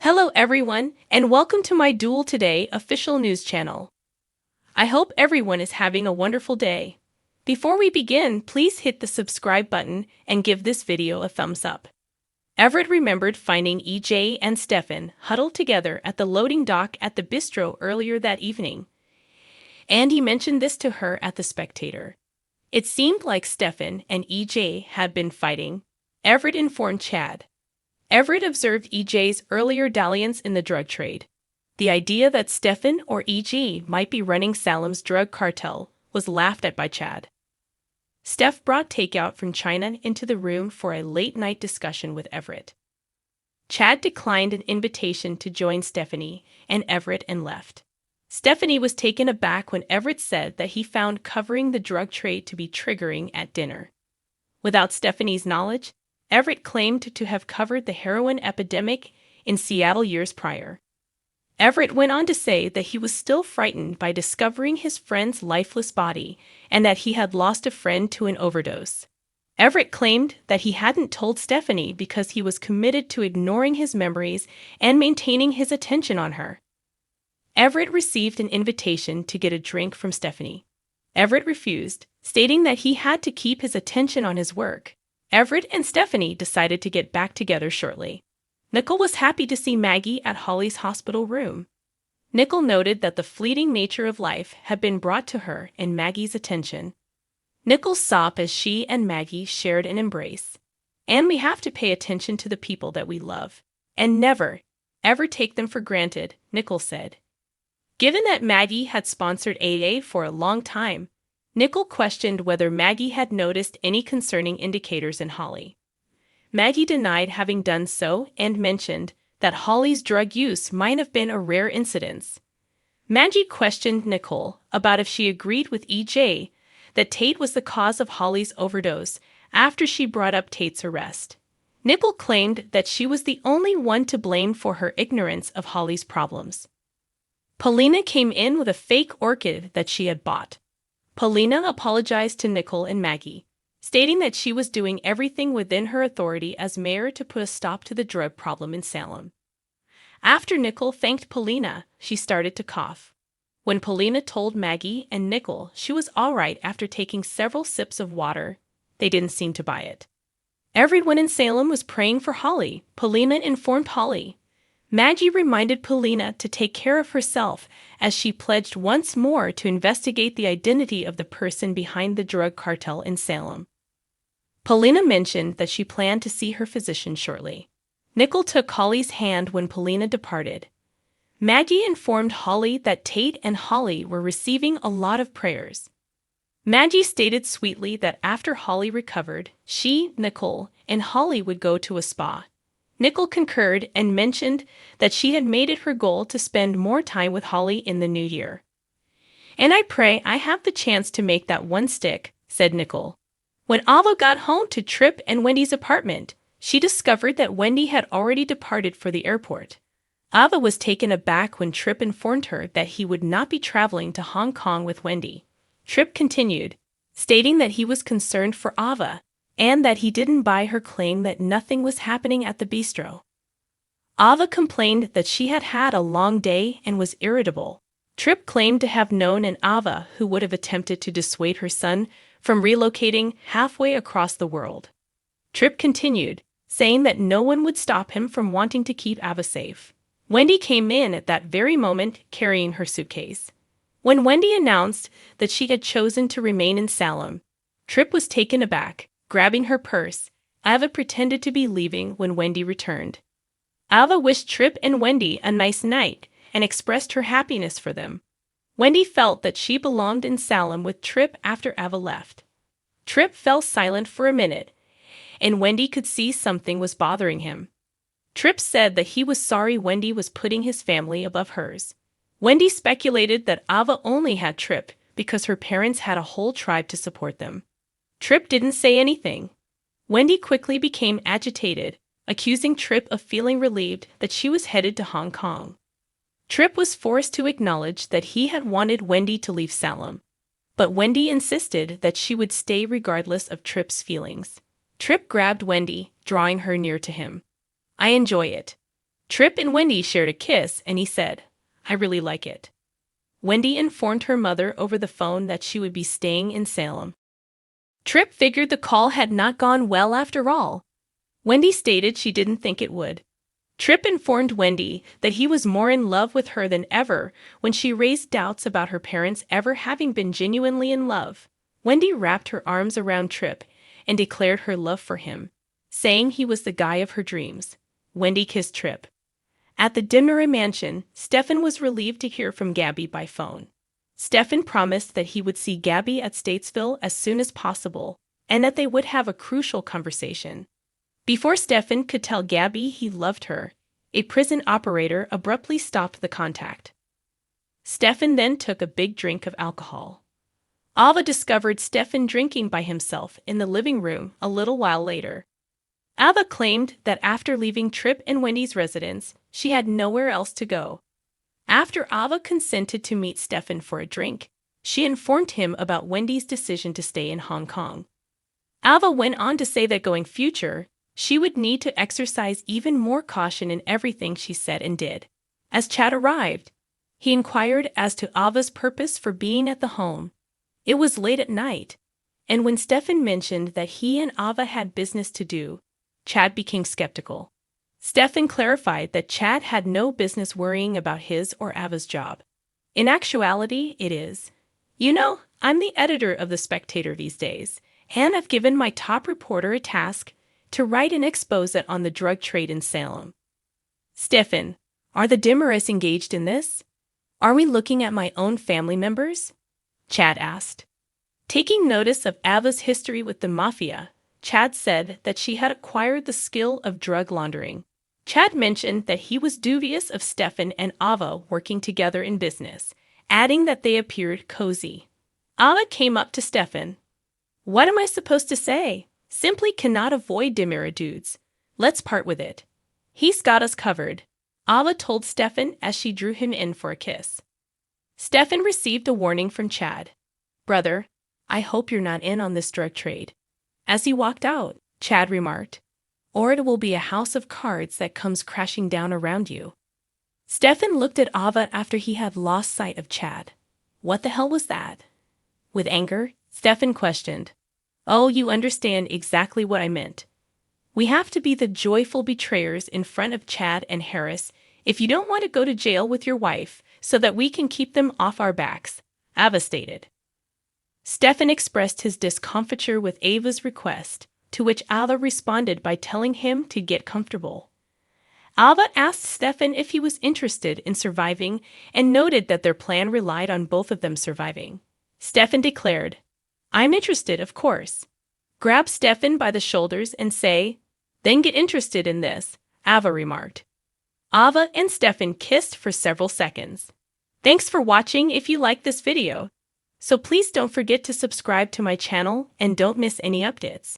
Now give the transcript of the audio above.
Hello everyone, and welcome to my Duel Today official news channel. I hope everyone is having a wonderful day. Before we begin, please hit the subscribe button and give this video a thumbs up. Everett remembered finding EJ and Stefan huddled together at the loading dock at the bistro earlier that evening. And he mentioned this to her at The Spectator. It seemed like Stefan and EJ had been fighting, Everett informed Chad. Everett observed EJ's earlier dalliance in the drug trade. The idea that Stefan or EJ might be running Salem's drug cartel was laughed at by Chad. Steph brought takeout from China into the room for a late-night discussion with Everett. Chad declined an invitation to join Stephanie and Everett and left. Stephanie was taken aback when Everett said that he found covering the drug trade to be triggering at dinner. Without Stephanie's knowledge, Everett claimed to have covered the heroin epidemic in Seattle years prior. Everett went on to say that he was still frightened by discovering his friend's lifeless body and that he had lost a friend to an overdose. Everett claimed that he hadn't told Stephanie because he was committed to ignoring his memories and maintaining his attention on her. Everett received an invitation to get a drink from Stephanie. Everett refused, stating that he had to keep his attention on his work. Everett and Stephanie decided to get back together shortly. Nicole was happy to see Maggie at Holly's hospital room. Nicole noted that the fleeting nature of life had been brought to her and Maggie's attention. Nicole sobbed as she and Maggie shared an embrace. And we have to pay attention to the people that we love, and never, ever take them for granted, Nicole said. Given that Maggie had sponsored AA for a long time, Nicole questioned whether Maggie had noticed any concerning indicators in Holly. Maggie denied having done so and mentioned that Holly's drug use might have been a rare incidence. Maggie questioned Nicole about if she agreed with EJ that Tate was the cause of Holly's overdose after she brought up Tate's arrest. Nicole claimed that she was the only one to blame for her ignorance of Holly's problems. Paulina came in with a fake orchid that she had bought. Paulina apologized to Nicole and Maggie, stating that she was doing everything within her authority as mayor to put a stop to the drug problem in Salem. After Nicole thanked Paulina, she started to cough. When Paulina told Maggie and Nicole she was all right after taking several sips of water, they didn't seem to buy it. Everyone in Salem was praying for Holly, Paulina informed Holly. Maggie reminded Paulina to take care of herself as she pledged once more to investigate the identity of the person behind the drug cartel in Salem. Paulina mentioned that she planned to see her physician shortly. Nicole took Holly's hand when Paulina departed. Maggie informed Holly that Tate and Holly were receiving a lot of prayers. Maggie stated sweetly that after Holly recovered, she, Nicole, and Holly would go to a spa. Nicole concurred and mentioned that she had made it her goal to spend more time with Holly in the new year. And I pray I have the chance to make that one stick, said Nicole. When Ava got home to Tripp and Wendy's apartment, she discovered that Wendy had already departed for the airport. Ava was taken aback when Tripp informed her that he would not be traveling to Hong Kong with Wendy. Tripp continued, stating that he was concerned for Ava, and that he didn't buy her claim that nothing was happening at the bistro. Ava complained that she had had a long day and was irritable. Tripp claimed to have known an Ava who would have attempted to dissuade her son from relocating halfway across the world. Tripp continued, saying that no one would stop him from wanting to keep Ava safe. Wendy came in at that very moment carrying her suitcase. When Wendy announced that she had chosen to remain in Salem, Tripp was taken aback. Grabbing her purse, Ava pretended to be leaving when Wendy returned. Ava wished Tripp and Wendy a nice night and expressed her happiness for them. Wendy felt that she belonged in Salem with Tripp after Ava left. Tripp fell silent for a minute, and Wendy could see something was bothering him. Tripp said that he was sorry Wendy was putting his family above hers. Wendy speculated that Ava only had Tripp because her parents had a whole tribe to support them. Tripp didn't say anything. Wendy quickly became agitated, accusing Tripp of feeling relieved that she was headed to Hong Kong. Tripp was forced to acknowledge that he had wanted Wendy to leave Salem, but Wendy insisted that she would stay regardless of Tripp's feelings. Tripp grabbed Wendy, drawing her near to him. I enjoy it. Tripp and Wendy shared a kiss, and he said, "I really like it." Wendy informed her mother over the phone that she would be staying in Salem. Tripp figured the call had not gone well after all. Wendy stated she didn't think it would. Tripp informed Wendy that he was more in love with her than ever when she raised doubts about her parents ever having been genuinely in love. Wendy wrapped her arms around Tripp and declared her love for him, saying he was the guy of her dreams. Wendy kissed Tripp. At the Demery mansion, Stefan was relieved to hear from Gabby by phone. Stefan promised that he would see Gabby at Statesville as soon as possible, and that they would have a crucial conversation. Before Stefan could tell Gabby he loved her, a prison operator abruptly stopped the contact. Stefan then took a big drink of alcohol. Ava discovered Stefan drinking by himself in the living room a little while later. Ava claimed that after leaving Tripp and Wendy's residence, she had nowhere else to go. After Ava consented to meet Stefan for a drink, she informed him about Wendy's decision to stay in Hong Kong. Ava went on to say that going future, she would need to exercise even more caution in everything she said and did. As Chad arrived, he inquired as to Ava's purpose for being at the home. It was late at night, and when Stefan mentioned that he and Ava had business to do, Chad became skeptical. Stefan clarified that Chad had no business worrying about his or Ava's job. In actuality, it is. You know, I'm the editor of The Spectator these days, and I've given my top reporter a task to write an expose on the drug trade in Salem. Stefan, are the Demerys engaged in this? Are we looking at my own family members? Chad asked. Taking notice of Ava's history with the mafia, Chad said that she had acquired the skill of drug laundering. Chad mentioned that he was dubious of Stefan and Ava working together in business, adding that they appeared cozy. Ava came up to Stefan. "What am I supposed to say? Simply cannot avoid Demery dudes. Let's part with it. He's got us covered," Ava told Stefan as she drew him in for a kiss. Stefan received a warning from Chad. "Brother, I hope you're not in on this drug trade." As he walked out, Chad remarked, "Or it will be a house of cards that comes crashing down around you." Stefan looked at Ava after he had lost sight of Chad. What the hell was that? With anger, Stefan questioned, "Oh, you understand exactly what I meant. We have to be the joyful betrayers in front of Chad and Harris if you don't want to go to jail with your wife so that we can keep them off our backs," Ava stated. Stefan expressed his discomfiture with Ava's request, to which Ava responded by telling him to get comfortable. Ava asked Stefan if he was interested in surviving and noted that their plan relied on both of them surviving. Stefan declared, "I'm interested, of course." Grab Stefan by the shoulders and say, "Then get interested in this," Ava remarked. Ava and Stefan kissed for several seconds. Thanks for watching. If you like this video, so please don't forget to subscribe to my channel and don't miss any updates.